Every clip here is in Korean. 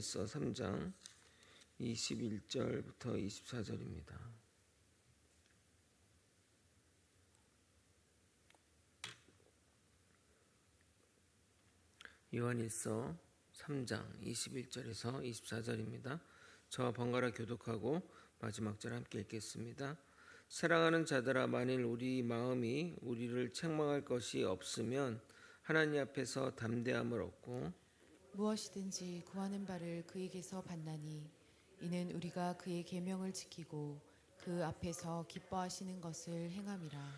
3장 21절부터 24절입니다. 요한일서 3장 21절에서 24절입니다. 저와 번갈아 교독하고 마지막 절 함께 읽겠습니다. 사랑하는 자들아, 만일 우리 마음이 우리를 책망할 것이 없으면 하나님 앞에서 담대함을 얻고 무엇이든지 구하는 바를 그에게서 받나니 이는 우리가 그의 계명을 지키고 그 앞에서 기뻐하시는 것을 행함이라.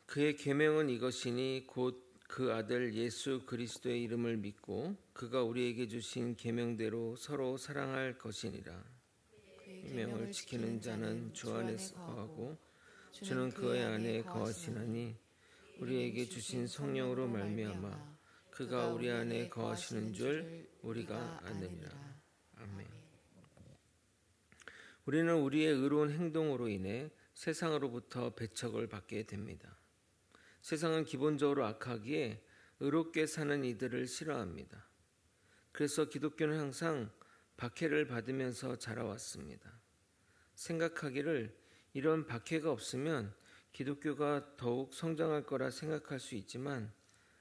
그의 계명은 이것이니 곧 그 아들 예수 그리스도의 이름을 믿고 그가 우리에게 주신 계명대로 서로 사랑할 것이니라. 계명을 지키는 자는 주 안에서 거하고 주는 그의 안에 거하시나니 우리에게 주신 성령으로 말미암아 그가 우리 안에 거하시는 줄 우리가 아느니라. 아멘. 우리는 우리의 의로운 행동으로 인해 세상으로부터 배척을 받게 됩니다. 세상은 기본적으로 악하기에 의롭게 사는 이들을 싫어합니다. 그래서 기독교는 항상 박해를 받으면서 자라왔습니다. 생각하기를 이런 박해가 없으면 기독교가 더욱 성장할 거라 생각할 수 있지만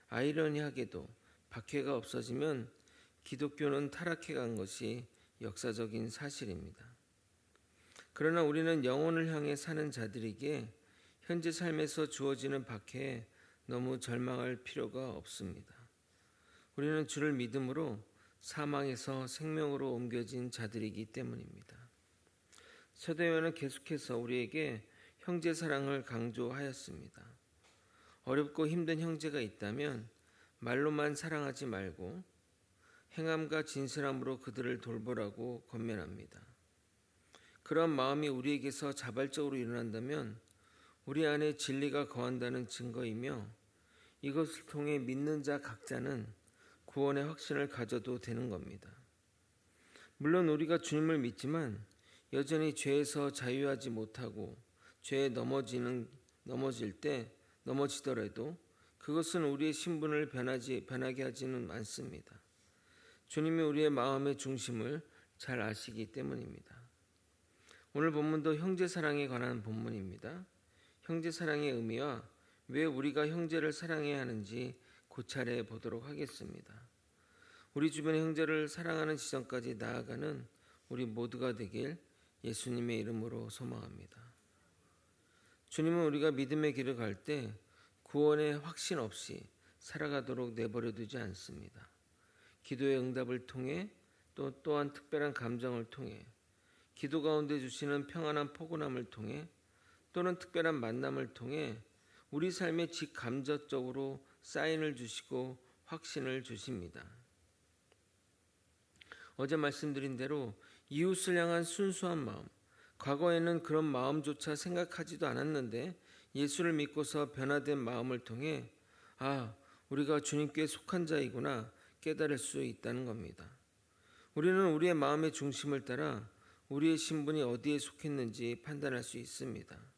아이러니하게도 박해가 없어지면 기독교는 타락해 간 것이 역사적인 사실입니다. 그러나 우리는 영혼을 향해 사는 자들에게 현재 삶에서 주어지는 박해에 너무 절망할 필요가 없습니다. 우리는 주를 믿음으로 사망에서 생명으로 옮겨진 자들이기 때문입니다. 사도 요한은 계속해서 우리에게 형제 사랑을 강조하였습니다. 어렵고 힘든 형제가 있다면 말로만 사랑하지 말고 행함과 진실함으로 그들을 돌보라고 권면합니다. 그런 마음이 우리에게서 자발적으로 일어난다면 우리 안에 진리가 거한다는 증거이며 이것을 통해 믿는 자 각자는 구원의 확신을 가져도 되는 겁니다. 물론 우리가 주님을 믿지만 여전히 죄에서 자유하지 못하고 죄에 넘어지더라도 그것은 우리의 신분을 변하게 하지는 않습니다. 주님이 우리의 마음의 중심을 잘 아시기 때문입니다. 오늘 본문도 형제 사랑에 관한 본문입니다. 형제 사랑의 의미와 왜 우리가 형제를 사랑해야 하는지 고찰해 보도록 하겠습니다. 우리 주변의 형제를 사랑하는 지점까지 나아가는 우리 모두가 되길 예수님의 이름으로 소망합니다. 주님은 우리가 믿음의 길을 갈 때 구원의 확신 없이 살아가도록 내버려 두지 않습니다. 기도의 응답을 통해 또한 특별한 감정을 통해 기도 가운데 주시는 평안한 포근함을 통해 또는 특별한 만남을 통해 우리 삶에 직감적으로 사인을 주시고 확신을 주십니다. 어제 말씀드린 대로 이웃을 향한 순수한 마음, 과거에는 그런 마음조차 생각하지도 않았는데 예수를 믿고서 변화된 마음을 통해 우리가 주님께 속한 자이구나 깨달을 수 있다는 겁니다. 우리는 우리의 마음의 중심을 따라 우리의 신분이 어디에 속했는지 판단할 수 있습니다.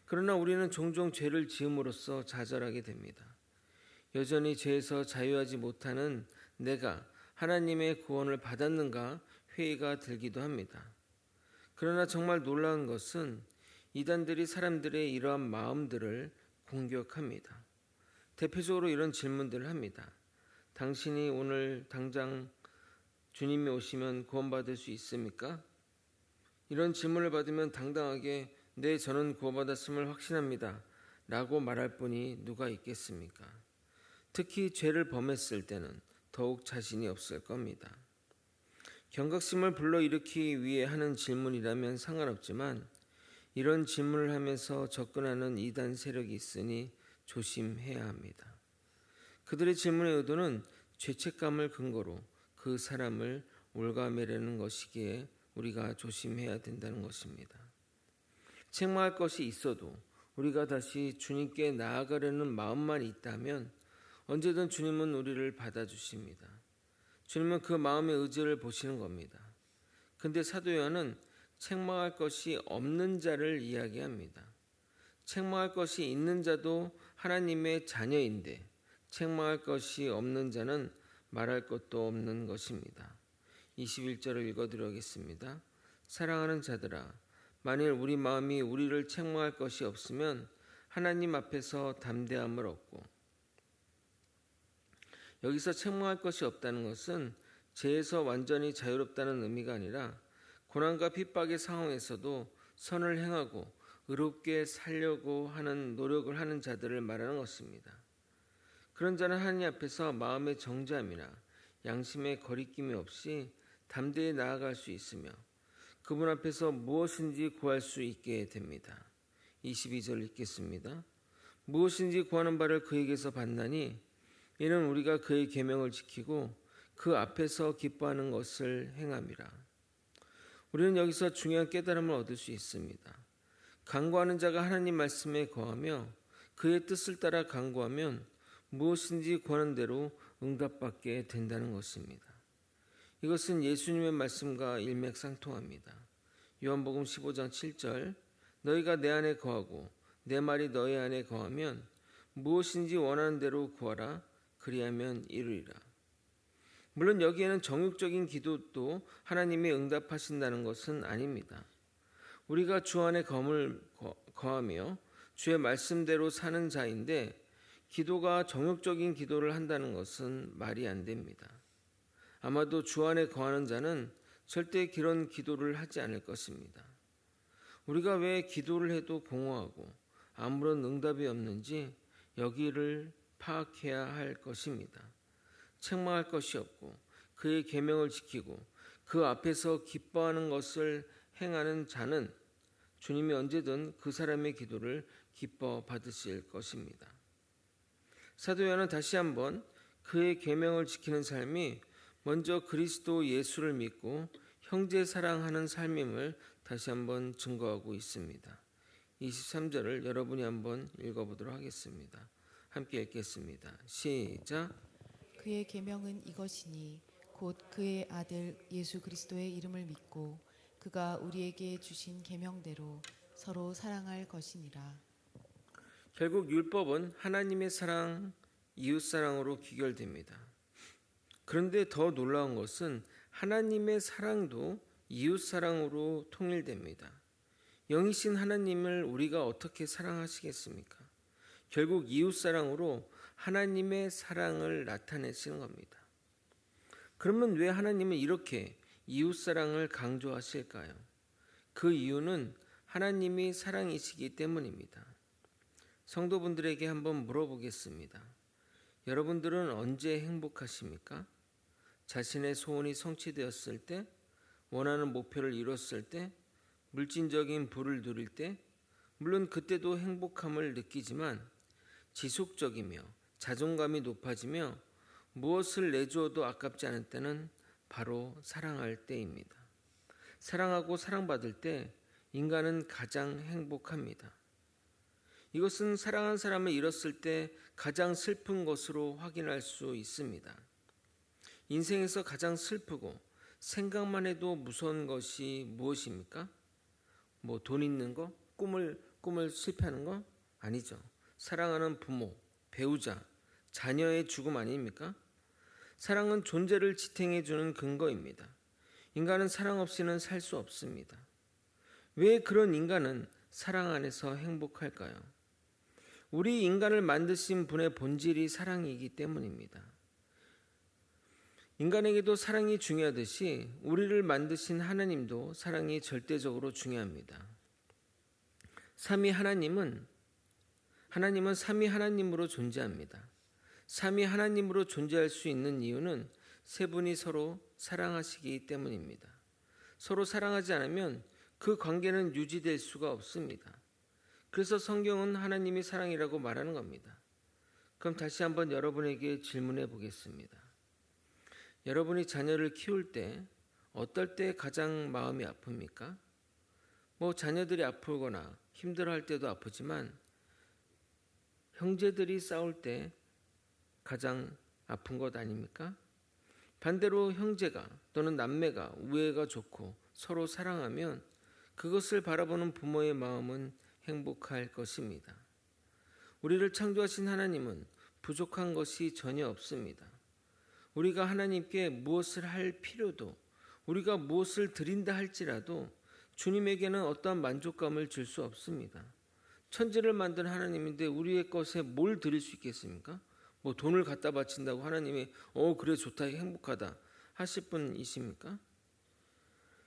그러나 우리는 종종 죄를 지음으로써 좌절하게 됩니다. 여전히 죄에서 자유하지 못하는 내가 하나님의 구원을 받았는가 회의가 들기도 합니다. 그러나 정말 놀라운 것은 이단들이 사람들의 이러한 마음들을 공격합니다. 대표적으로 이런 질문들을 합니다. 당신이 오늘 당장 주님이 오시면 구원받을 수 있습니까? 이런 질문을 받으면 당당하게 네, 저는 구원받았음을 확신합니다 라고 말할 분이 누가 있겠습니까? 특히 죄를 범했을 때는 더욱 자신이 없을 겁니다. 경각심을 불러일으키기 위해 하는 질문이라면 상관없지만 이런 질문을 하면서 접근하는 이단 세력이 있으니 조심해야 합니다. 그들의 질문의 의도는 죄책감을 근거로 그 사람을 올가매려는 것이기에 우리가 조심해야 된다는 것입니다. 책망할 것이 있어도 우리가 다시 주님께 나아가려는 마음만 있다면 언제든 주님은 우리를 받아주십니다. 주님은 그 마음의 의지를 보시는 겁니다. 근데 사도 요한은 책망할 것이 없는 자를 이야기합니다. 책망할 것이 있는 자도 하나님의 자녀인데 책망할 것이 없는 자는 말할 것도 없는 것입니다. 21절을 읽어드리겠습니다. 사랑하는 자들아, 만일 우리 마음이 우리를 책망할 것이 없으면 하나님 앞에서 담대함을 얻고, 여기서 책망할 것이 없다는 것은 죄에서 완전히 자유롭다는 의미가 아니라 고난과 핍박의 상황에서도 선을 행하고 의롭게 살려고 하는 노력을 하는 자들을 말하는 것입니다. 그런 자는 하나님 앞에서 마음의 정죄함이나 양심의 거리낌이 없이 담대히 나아갈 수 있으며 그분 앞에서 무엇인지 구할 수 있게 됩니다. 22절 읽겠습니다. 무엇인지 구하는 바를 그에게서 받나니 이는 우리가 그의 계명을 지키고 그 앞에서 기뻐하는 것을 행함이라. 우리는 여기서 중요한 깨달음을 얻을 수 있습니다. 간구하는 자가 하나님 말씀에 거하며 그의 뜻을 따라 간구하면 무엇인지 구하는 대로 응답받게 된다는 것입니다. 이것은 예수님의 말씀과 일맥상통합니다. 요한복음 15장 7절 너희가 내 안에 거하고 내 말이 너희 안에 거하면 무엇인지 원하는 대로 구하라 그리하면 이루리라. 물론 여기에는 정욕적인 기도도 하나님이 응답하신다는 것은 아닙니다. 우리가 주 안에 거하며 주의 말씀대로 사는 자인데 기도가 정욕적인 기도를 한다는 것은 말이 안 됩니다. 아마도 주 안에 거하는 자는 절대 그런 기도를 하지 않을 것입니다. 우리가 왜 기도를 해도 공허하고 아무런 응답이 없는지 여기를 파악해야 할 것입니다. 책망할 것이 없고 그의 계명을 지키고 그 앞에서 기뻐하는 것을 행하는 자는 주님이 언제든 그 사람의 기도를 기뻐 받으실 것입니다. 사도 요한은 다시 한번 그의 계명을 지키는 삶이 먼저 그리스도 예수를 믿고 형제 사랑하는 삶임을 다시 한번 증거하고 있습니다. 23절을 여러분이 한번 읽어보도록 하겠습니다. 함께 읽겠습니다. 시작. 그의 계명은 이것이니 곧 그의 아들 예수 그리스도의 이름을 믿고 그가 우리에게 주신 계명대로 서로 사랑할 것이니라. 결국 율법은 하나님의 사랑, 이웃 사랑으로 귀결됩니다. 그런데 더 놀라운 것은 하나님의 사랑도 이웃 사랑으로 통일됩니다. 영이신 하나님을 우리가 어떻게 사랑하시겠습니까? 결국 이웃 사랑으로 하나님의 사랑을 나타내시는 겁니다. 그러면 왜 하나님은 이렇게 이웃 사랑을 강조하실까요? 그 이유는 하나님이 사랑이시기 때문입니다. 성도분들에게 한번 물어보겠습니다. 여러분들은 언제 행복하십니까? 자신의 소원이 성취되었을 때, 원하는 목표를 이뤘을 때, 물질적인 부를 누릴 때, 물론 그때도 행복함을 느끼지만 지속적이며 자존감이 높아지며 무엇을 내주어도 아깝지 않을 때는 바로 사랑할 때입니다. 사랑하고 사랑받을 때 인간은 가장 행복합니다. 이것은 사랑한 사람을 잃었을 때 가장 슬픈 것으로 확인할 수 있습니다. 인생에서 가장 슬프고 생각만 해도 무서운 것이 무엇입니까? 돈 있는 거? 꿈을 실패하는 거? 아니죠. 사랑하는 부모, 배우자, 자녀의 죽음 아닙니까? 사랑은 존재를 지탱해 주는 근거입니다. 인간은 사랑 없이는 살 수 없습니다. 왜 그런 인간은 사랑 안에서 행복할까요? 우리 인간을 만드신 분의 본질이 사랑이기 때문입니다. 인간에게도 사랑이 중요하듯이 우리를 만드신 하나님도 사랑이 절대적으로 중요합니다. 하나님은 삼위 하나님으로 존재합니다. 삼위 하나님으로 존재할 수 있는 이유는 세 분이 서로 사랑하시기 때문입니다. 서로 사랑하지 않으면 그 관계는 유지될 수가 없습니다. 그래서 성경은 하나님이 사랑이라고 말하는 겁니다. 그럼 다시 한번 여러분에게 질문해 보겠습니다. 여러분이 자녀를 키울 때 어떨 때 가장 마음이 아픕니까? 자녀들이 아프거나 힘들어할 때도 아프지만 형제들이 싸울 때 가장 아픈 것 아닙니까? 반대로 형제가 또는 남매가 우애가 좋고 서로 사랑하면 그것을 바라보는 부모의 마음은 행복할 것입니다. 우리를 창조하신 하나님은 부족한 것이 전혀 없습니다. 우리가 하나님께 무엇을 할 필요도 우리가 무엇을 드린다 할지라도 주님에게는 어떠한 만족감을 줄 수 없습니다. 천지를 만든 하나님인데 우리의 것에 뭘 드릴 수 있겠습니까? 뭐 돈을 갖다 바친다고 하나님이 그래 좋다 행복하다 하실 분이십니까?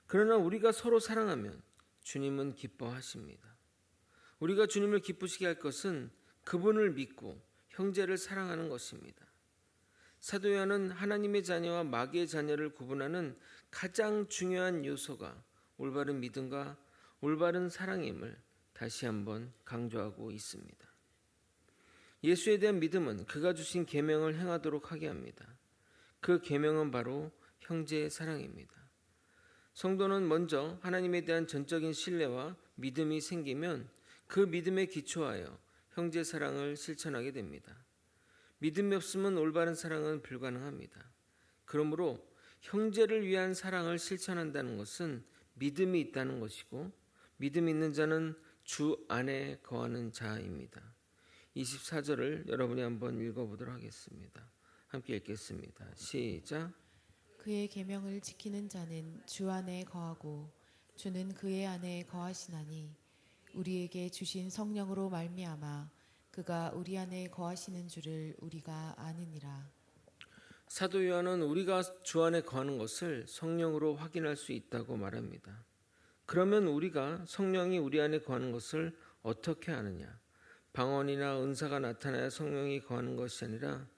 그러나 우리가 서로 사랑하면 주님은 기뻐하십니다. 우리가 주님을 기쁘시게 할 것은 그분을 믿고 형제를 사랑하는 것입니다. 사도 요한은 하나님의 자녀와 마귀의 자녀를 구분하는 가장 중요한 요소가 올바른 믿음과 올바른 사랑임을 다시 한번 강조하고 있습니다. 예수에 대한 믿음은 그가 주신 계명을 행하도록 하게 합니다. 그 계명은 바로 형제의 사랑입니다. 성도는 먼저 하나님에 대한 전적인 신뢰와 믿음이 생기면 그 믿음에 기초하여 형제 사랑을 실천하게 됩니다. 믿음이 없으면 올바른 사랑은 불가능합니다. 그러므로 형제를 위한 사랑을 실천한다는 것은 믿음이 있다는 것이고 믿음이 있는 자는 주 안에 거하는 자입니다. 24절을 여러분이 한번 읽어보도록 하겠습니다. 함께 읽겠습니다. 시작. 그의 계명을 지키는 자는 주 안에 거하고 주는 그의 안에 거하시나니 우리에게 주신 성령으로 말미암아 그가 우리 안에 거하시는 줄을 우리가 아느니라. 사도 요한은 우리가 주 안에 거하는 것을 성령으로 확인할 수 있다고 말합니다. 그러면 우리가 성령이 우리 안에 거하는 것을 어떻게 아느냐? 방언이나 은사가 나타나야 성령이 거하는 것이 아니라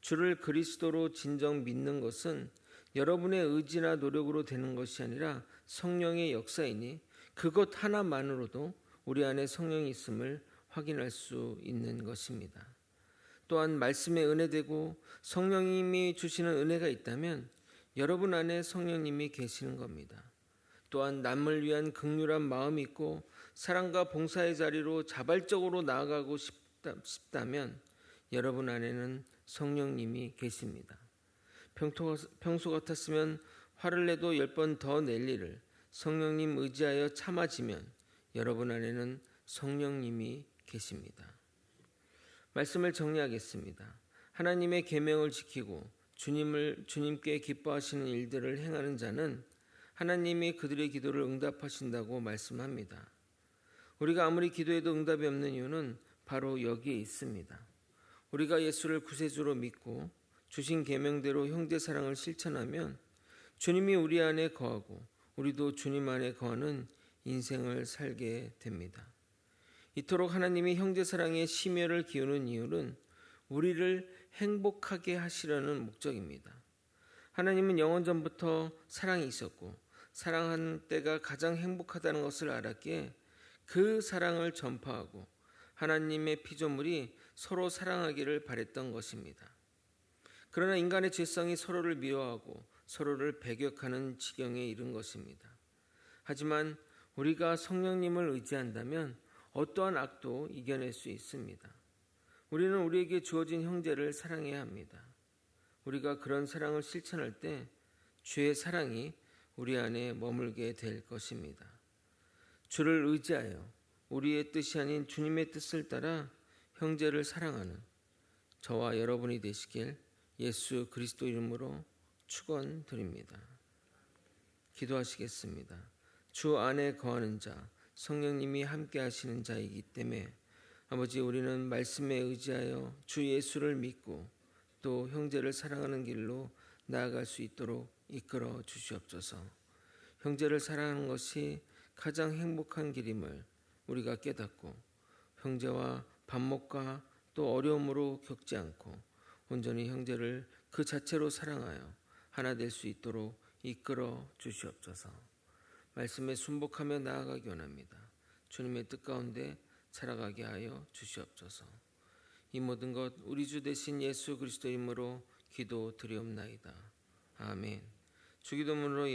주를 그리스도로 진정 믿는 것은 여러분의 의지나 노력으로 되는 것이 아니라 성령의 역사이니 그것 하나만으로도 우리 안에 성령이 있음을 확인할 수 있는 것입니다. 또한 말씀에 은혜되고 성령님이 주시는 은혜가 있다면 여러분 안에 성령님이 계시는 겁니다. 또한 남을 위한 긍휼한 마음이 있고 사랑과 봉사의 자리로 자발적으로 나아가고 싶다면 여러분 안에는 성령님이 계십니다. 평소 같았으면 화를 내도 10번 더 낼 일을 성령님 의지하여 참아지면 여러분 안에는 성령님이 계십니다. 말씀을 정리하겠습니다. 하나님의 계명을 지키고 주님께 기뻐하시는 일들을 행하는 자는 하나님이 그들의 기도를 응답하신다고 말씀합니다. 우리가 아무리 기도해도 응답이 없는 이유는 바로 여기에 있습니다. 우리가 예수를 구세주로 믿고 주신 계명대로 형제 사랑을 실천하면 주님이 우리 안에 거하고 우리도 주님 안에 거하는 인생을 살게 됩니다. 이토록 하나님이 형제 사랑에 심혈을 기우는 이유는 우리를 행복하게 하시려는 목적입니다. 하나님은 영원 전부터 사랑이 있었고 사랑하는 때가 가장 행복하다는 것을 알았기에 그 사랑을 전파하고 하나님의 피조물이 서로 사랑하기를 바랬던 것입니다. 그러나 인간의 죄성이 서로를 미워하고 서로를 배격하는 지경에 이른 것입니다. 하지만 우리가 성령님을 의지한다면 어떠한 악도 이겨낼 수 있습니다. 우리는 우리에게 주어진 형제를 사랑해야 합니다. 우리가 그런 사랑을 실천할 때 주의 사랑이 우리 안에 머물게 될 것입니다. 주를 의지하여 우리의 뜻이 아닌 주님의 뜻을 따라 형제를 사랑하는 저와 여러분이 되시길 예수 그리스도 이름으로 축원드립니다. 기도하시겠습니다. 주 안에 거하는 자, 성령님이 함께 하시는 자이기 때문에 아버지 우리는 말씀에 의지하여 주 예수를 믿고 또 형제를 사랑하는 길로 나아갈 수 있도록 이끌어 주시옵소서. 형제를 사랑하는 것이 가장 행복한 길임을 우리가 깨닫고 형제와 반목과 또 어려움으로 겪지 않고 온전히 형제를 그 자체로 사랑하여 하나 될 수 있도록 이끌어 주시옵소서. 말씀에 순복하며 나아가기 원합니다. 주님의 뜻 가운데 살아가게 하여 주시옵소서. 이 모든 것 우리 주 되신 예수 그리스도 이름으로 기도드리옵나이다. 아멘. 주기도문으로